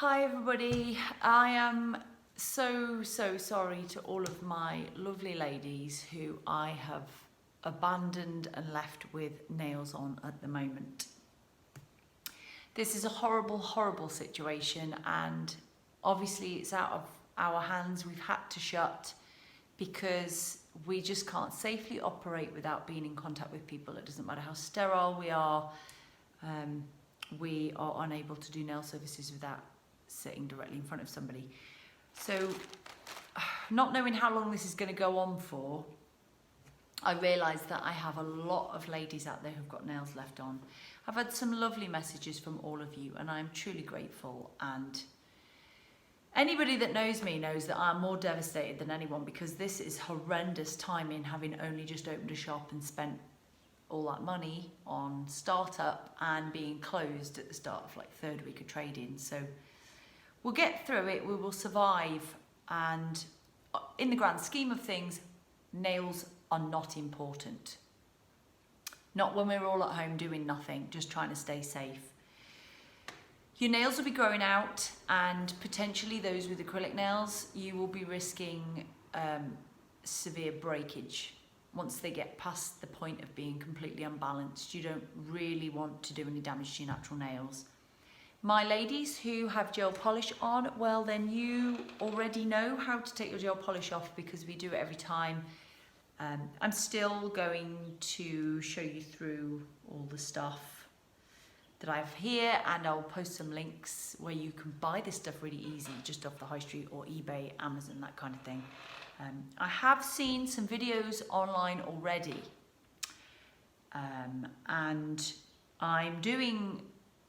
Hi everybody, I am so sorry to all of my lovely ladies who I have abandoned and left with nails on at the moment. This is a horrible situation, and obviously it's out of our hands. We've had to shut because we just can't safely operate without being in contact with people. It doesn't matter how sterile we are unable to do nail services without sitting directly in front of somebody. So not knowing how long this is going to go on for, I realised that I have a lot of ladies out there who've got nails left on. I've had some lovely messages from all of you and I'm truly grateful, and anybody that knows me knows that I'm more devastated than anyone, because this is horrendous timing, having only just opened a shop and spent all that money on startup and being closed at the start of like third week of trading. So we'll get through it, we will survive, and in the grand scheme of things, nails are not important. Not when we're all at home doing nothing, just trying to stay safe. Your nails will be growing out, and potentially those with acrylic nails, you will be risking severe breakage. Once they get past the point of being completely unbalanced, you don't really want to do any damage to your natural nails. My ladies who have gel polish on, well then you already know how to take your gel polish off because we do it every time. I'm still going to show you through all the stuff that I have here, and I'll post some links where you can buy this stuff really easy, just off the high street or eBay, Amazon, that kind of thing. I have seen some videos online already, and I'm doing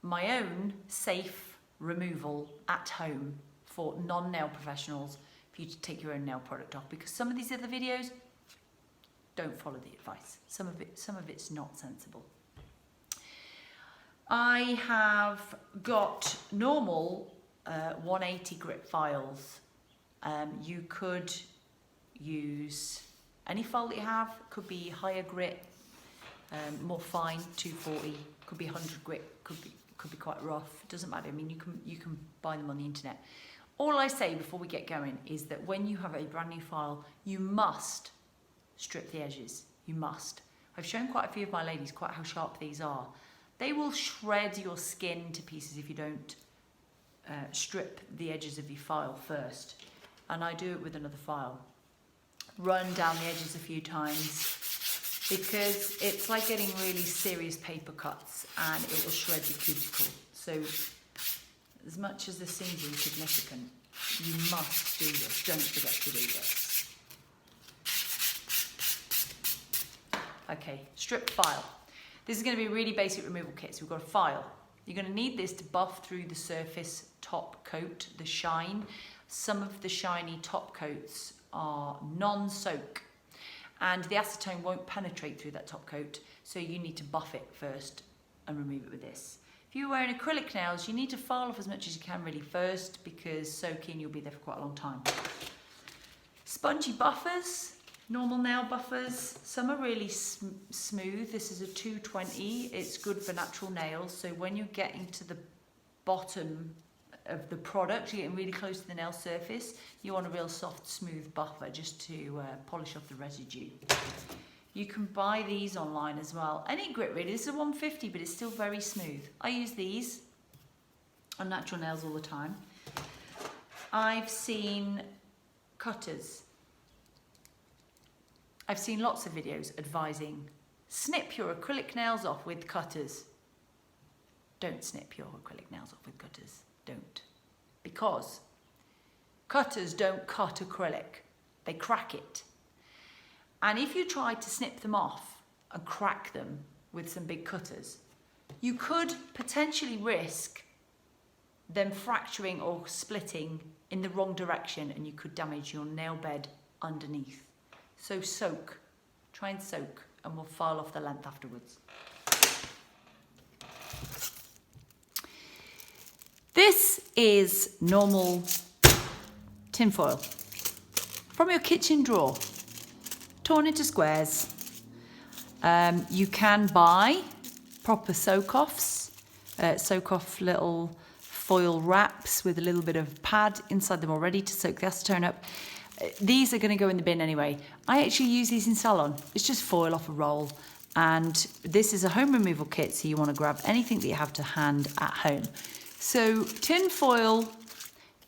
my own safe removal at home for non-nail professionals for you to take your own nail product off, because some of these other videos don't follow the advice. Some of it's not sensible. I have got normal 180 grit files. You could use any file that you have. Could be higher grit, more fine, 240, could be 100 grit, could be quite rough. It doesn't matter. I mean, you can buy them on the internet. All I say before we get going is that when you have a brand new file, you must strip the edges. You must. I've shown quite a few of my ladies quite how sharp these are. They will shred your skin to pieces if you don't strip the edges of your file first. And I do it with another file. Run down the edges a few times, because it's like getting really serious paper cuts and it will shred your cuticle. So as much as this seems insignificant, you must do this. Don't forget to do this. Okay, strip file. This is going to be a really basic removal kit. So we've got a file. You're going to need this to buff through the surface top coat, the shine. Some of the shiny top coats are non-soak, and the acetone won't penetrate through that top coat, so you need to buff it first and remove it with this. If you're wearing acrylic nails, you need to file off as much as you can really first, because soaking, you'll be there for quite a long time. Spongy buffers, normal nail buffers, some are really smooth. This is a 220, it's good for natural nails, so when you're getting to the bottom of the product, you're getting really close to the nail surface, you want a real soft, smooth buffer just to polish off the residue. You can buy these online as well. Any grit really. This is a 150, but it's still very smooth. I use these on natural nails all the time. I've seen cutters. I've seen lots of videos advising snip your acrylic nails off with cutters. Don't snip your acrylic nails off with cutters. Don't. Because cutters don't cut acrylic. They crack it. And if you try to snip them off and crack them with some big cutters, you could potentially risk them fracturing or splitting in the wrong direction, and you could damage your nail bed underneath. So soak. Try and soak, and we'll file off the length afterwards. This is normal tinfoil from your kitchen drawer, torn into squares. You can buy proper soak-offs, soak-off little foil wraps with a little bit of pad inside them already to soak the acetone up. These are going to go in the bin anyway. I actually use these in salon. It's just foil off a roll. And this is a home removal kit, so you want to grab anything that you have to hand at home. So tin foil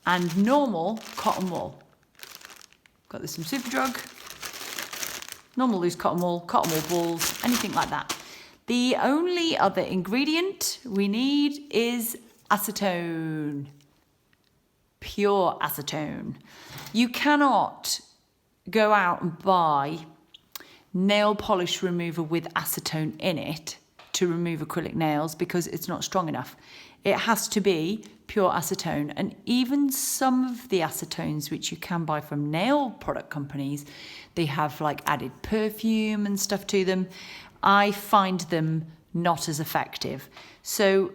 and normal cotton wool. Got this from Superdrug. Normal loose cotton wool balls, anything like that. The only other ingredient we need is acetone. Pure acetone. You cannot go out and buy nail polish remover with acetone in it to remove acrylic nails because it's not strong enough. It has to be pure acetone, and even some of the acetones which you can buy from nail product companies, they have like added perfume and stuff to them. I find them not as effective. So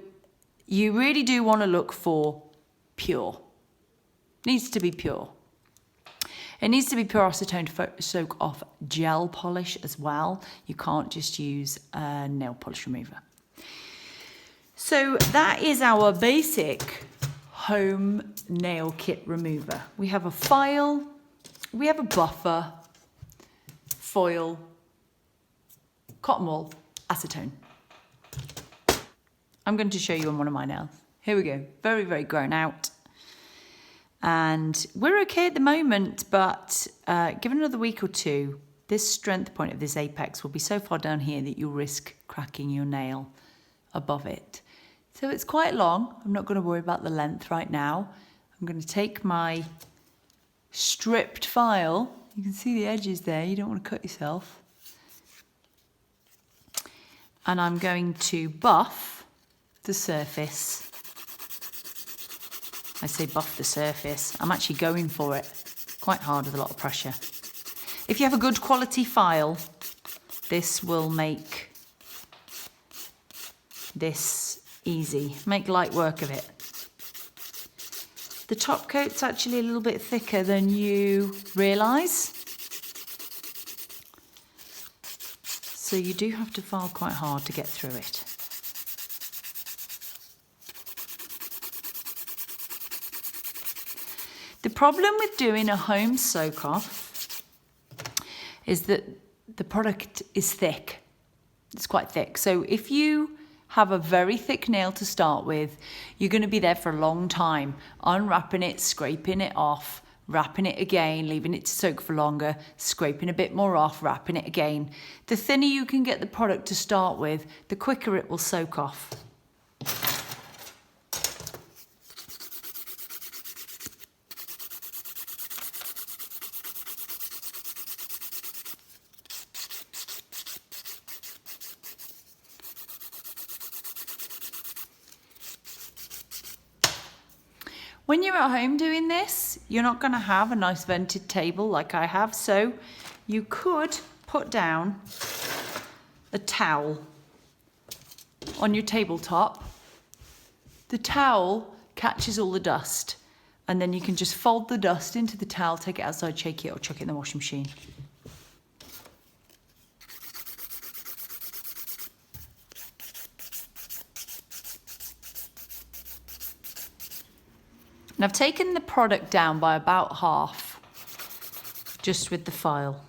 you really do want to look for pure. Needs to be pure. It needs to be pure acetone to soak off gel polish as well. You can't just use a nail polish remover. So that is our basic home nail kit remover. We have a file, we have a buffer, foil, cotton wool, acetone. I'm going to show you on one of my nails. Here we go. Very, very grown out. And we're okay at the moment, but give it another week or two, this strength point of this apex will be so far down here that you'll risk cracking your nail above it. So it's quite long. I'm not going to worry about the length right now. I'm going to take my stripped file. You can see the edges there. You don't want to cut yourself. And I'm going to buff the surface. I say buff the surface. I'm actually going for it quite hard with a lot of pressure. If you have a good quality file, this will make this easy. Make light work of it. The top coat's actually a little bit thicker than you realise. So you do have to file quite hard to get through it. The problem with doing a home soak off is that the product is thick. It's quite thick. So if you have a very thick nail to start with, you're going to be there for a long time, unwrapping it, scraping it off, wrapping it again, leaving it to soak for longer, scraping a bit more off, wrapping it again. The thinner you can get the product to start with, the quicker it will soak off. When you're at home doing this, you're not going to have a nice vented table like I have, so you could put down a towel on your tabletop. The towel catches all the dust, and then you can just fold the dust into the towel, take it outside, shake it, or chuck it in the washing machine. And I've taken the product down by about half, just with the file.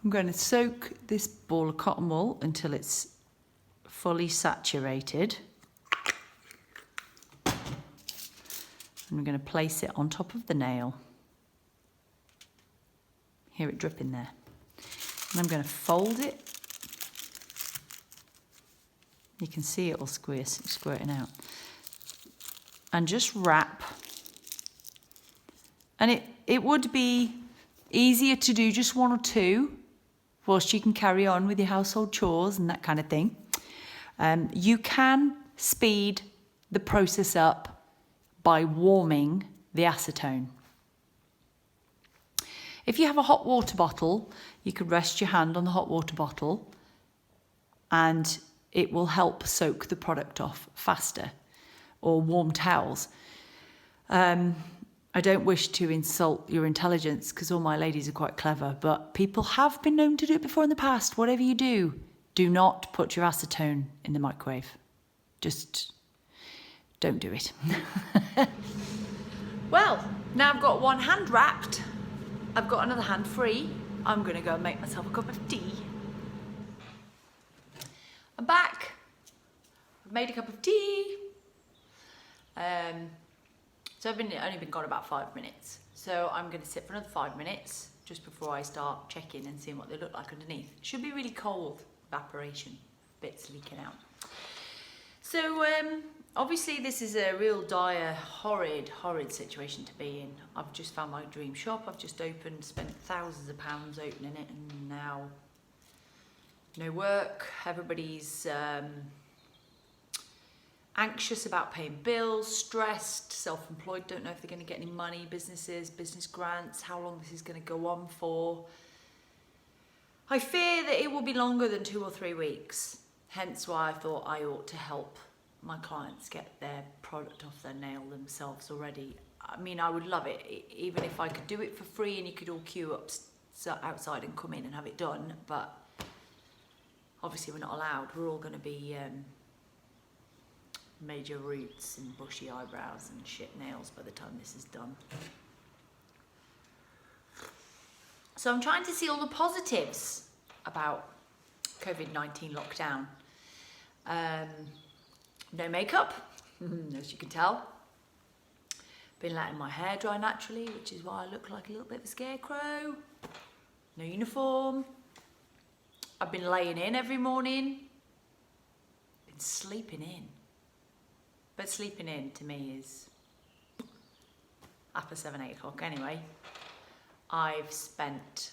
I'm going to soak this ball of cotton wool until it's fully saturated. And I'm going to place it on top of the nail. Hear it dripping there. And I'm going to fold it. You can see it all squirting out. And just wrap. And it would be easier to do just one or two whilst you can carry on with your household chores and that kind of thing. You can speed the process up by warming the acetone. If you have a hot water bottle, you could rest your hand on the hot water bottle and it will help soak the product off faster, or warm towels. I don't wish to insult your intelligence because all my ladies are quite clever, but people have been known to do it before in the past. Whatever you do, Do not put your acetone in the microwave. Just don't do it. Well, now I've got one hand wrapped. I've got another hand free. I'm gonna go and make myself a cup of tea. I'm back. I've made a cup of tea. So I've only been gone about 5 minutes. So I'm gonna sit for another 5 minutes just before I start checking and seeing what they look like underneath. Should be really cold, evaporation, bits leaking out. So obviously this is a real dire, horrid situation to be in. I've just found my dream shop. I've just opened, spent thousands of pounds opening it, and now no work. Everybody's anxious about paying bills, stressed, self-employed, don't know if they're going to get any money, businesses, business grants, how long this is going to go on for. I fear that it will be longer than 2 or 3 weeks, hence why I thought I ought to help my clients get their product off their nail themselves already. I mean, I would love it, even if I could do it for free and you could all queue up outside and come in and have it done, but obviously we're not allowed. We're all going to be major roots and bushy eyebrows and shit nails by the time this is done. So I'm trying to see all the positives about COVID-19 lockdown. No makeup, as you can tell. Been letting my hair dry naturally, which is why I look like a little bit of a scarecrow. No uniform. I've been laying in every morning. Been sleeping in. But sleeping in to me is after 7, 8 o'clock anyway. I've spent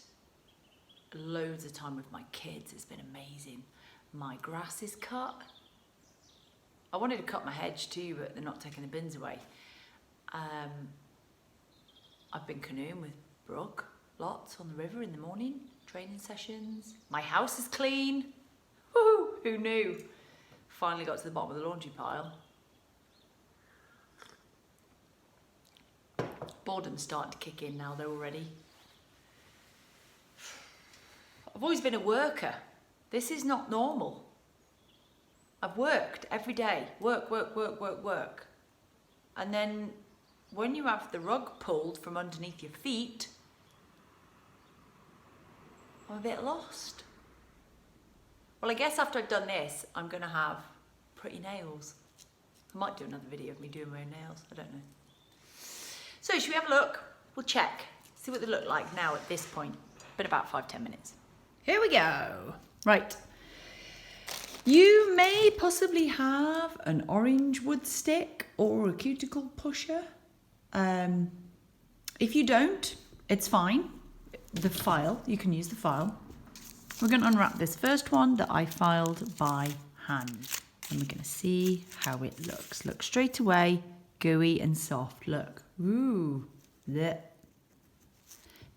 loads of time with my kids. It's been amazing. My grass is cut. I wanted to cut my hedge too, but they're not taking the bins away. I've been canoeing with Brooke lots on the river in the morning, training sessions. My house is clean. Woohoo! Who knew? Finally got to the bottom of the laundry pile. Boredom's starting to kick in now though already. I've always been a worker. This is not normal. I've worked every day. Work. And then when you have the rug pulled from underneath your feet, I'm a bit lost. Well, I guess after I've done this, I'm going to have pretty nails. I might do another video of me doing my own nails. I don't know. So should we have a look? We'll check, see what they look like now at this point. Been about 5-10 minutes. Here we go. Right. You may possibly have an orange wood stick or a cuticle pusher. If you don't, it's fine. The file, you can use the file. We're going to unwrap this first one that I filed by hand. And we're going to see how it looks. Look straight away, gooey and soft. Look. Ooh. Blech.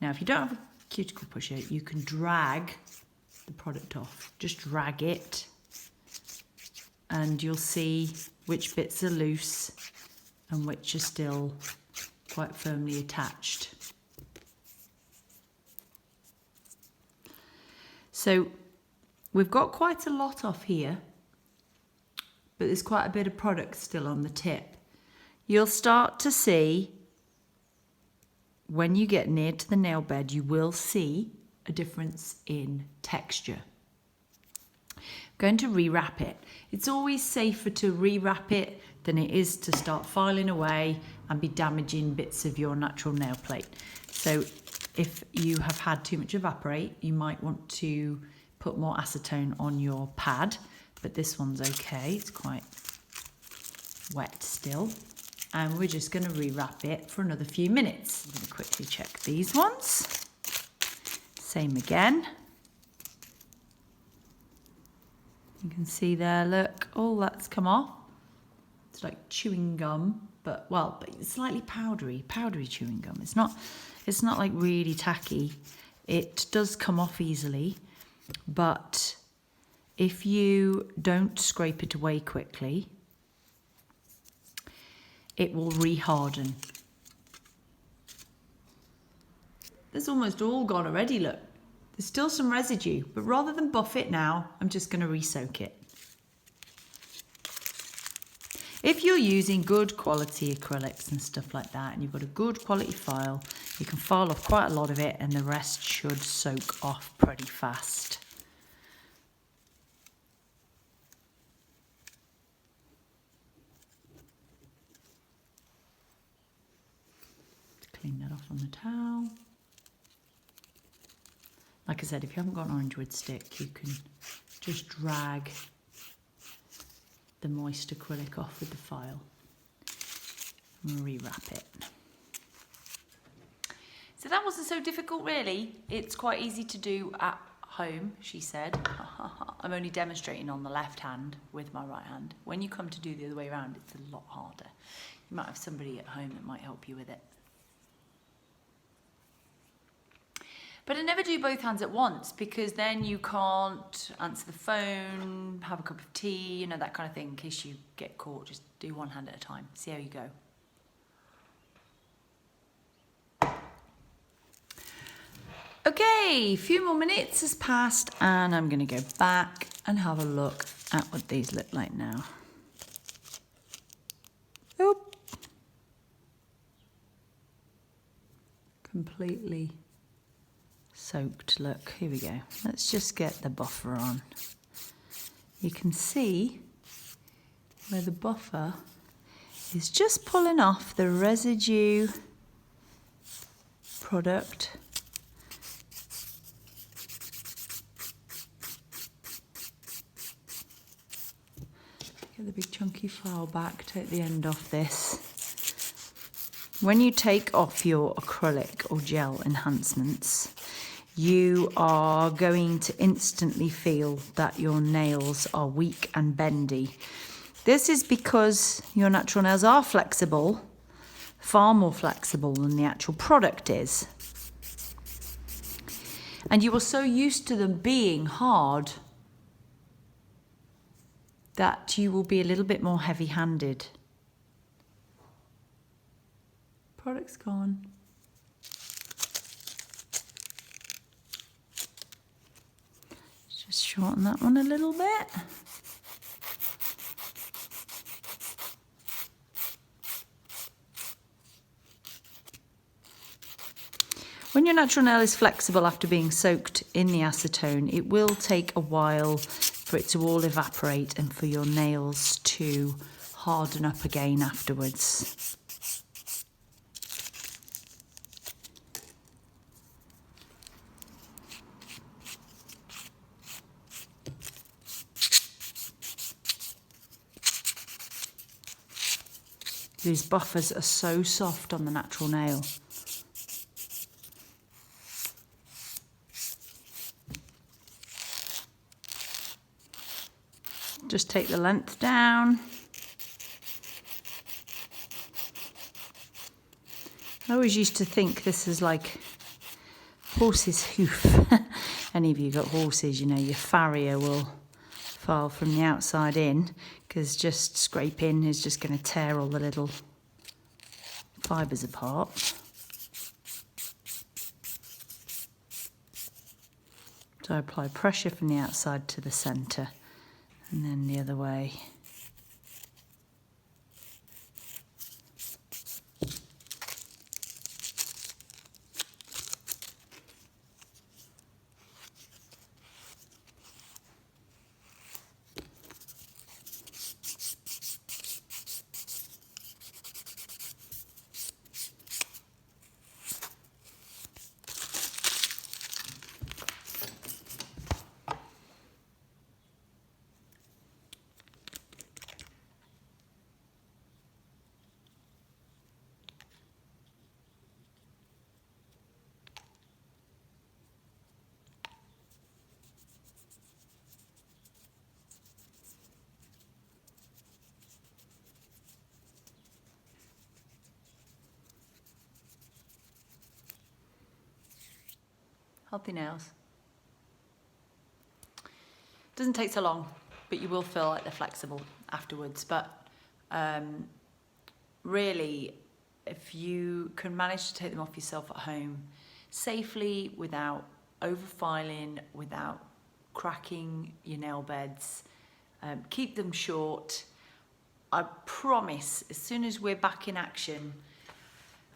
Now, if you don't have a cuticle pusher, you can drag the product off. Just drag it. And you'll see which bits are loose and which are still quite firmly attached. So we've got quite a lot off here, but there's quite a bit of product still on the tip. You'll start to see, when you get near to the nail bed, you will see a difference in texture. I'm going to rewrap it. It's always safer to rewrap it than it is to start filing away and be damaging bits of your natural nail plate. So if you have had too much evaporate, you might want to put more acetone on your pad, but this one's okay. It's quite wet still. And we're just going to rewrap it for another few minutes. I'm going to quickly check these ones. Same again. You can see there, look, all that's come off. It's like chewing gum, but it's slightly powdery chewing gum. It's not like really tacky. It does come off easily, but if you don't scrape it away quickly, it will re-harden. There's almost all gone already, look. There's still some residue, but rather than buff it now, I'm just going to re-soak it. If you're using good quality acrylics and stuff like that, and you've got a good quality file, you can file off quite a lot of it and the rest should soak off pretty fast. Clean that off on the towel. Like I said, if you haven't got an orange wood stick, you can just drag the moist acrylic off with the file and rewrap it. So that wasn't so difficult really. It's quite easy to do at home, she said. I'm only demonstrating on the left hand with my right hand. When you come to do the other way around, it's a lot harder. You might have somebody at home that might help you with it. But I never do both hands at once because then you can't answer the phone, have a cup of tea, you know, that kind of thing. In case you get caught, just do one hand at a time. See how you go. Okay, a few more minutes has passed and I'm going to go back and have a look at what these look like now. Oop. Completely soaked. Look, here we go. Let's just get the buffer on. You can see where the buffer is just pulling off the residue product. Get the big chunky file back, take the end off this. When you take off your acrylic or gel enhancements, you are going to instantly feel that your nails are weak and bendy. This is because your natural nails are flexible, far more flexible than the actual product is. And you are so used to them being hard that you will be a little bit more heavy-handed. Product's gone. Just shorten that one a little bit. When your natural nail is flexible after being soaked in the acetone, it will take a while for it to all evaporate and for your nails to harden up again afterwards. These buffers are so soft on the natural nail. Just take the length down. I always used to think this is like horse's hoof. Any of you got horses, you know, your farrier will file from the outside in because just scraping is just going to tear all the little fibres apart. So I apply pressure from the outside to the centre and then the other way. Healthy nails. Doesn't take so long, but you will feel like they're flexible afterwards. But really, if you can manage to take them off yourself at home safely without over-filing, without cracking your nail beds. Keep them short. I promise, as soon as we're back in action,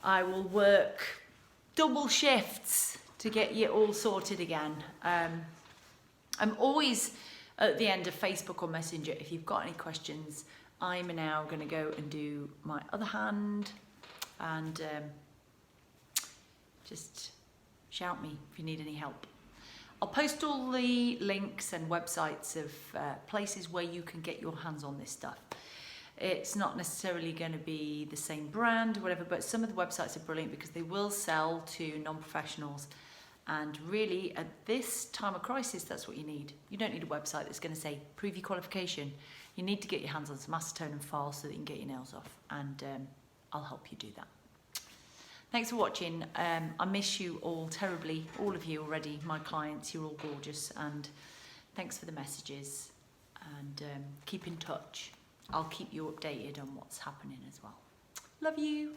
I will work double shifts to get you all sorted again. I'm always at the end of Facebook or Messenger. If you've got any questions, I'm now going to go and do my other hand, and just shout me if you need any help. I'll post all the links and websites of places where you can get your hands on this stuff. It's not necessarily going to be the same brand or whatever, but some of the websites are brilliant because they will sell to non-professionals. And really, at this time of crisis, that's what you need. You don't need a website that's going to say, prove your qualification. You need to get your hands on some acetone and file so that you can get your nails off. And I'll help you do that. Thanks for watching. I miss you all terribly, all of you already, my clients. You're all gorgeous. And thanks for the messages. And keep in touch. I'll keep you updated on what's happening as well. Love you.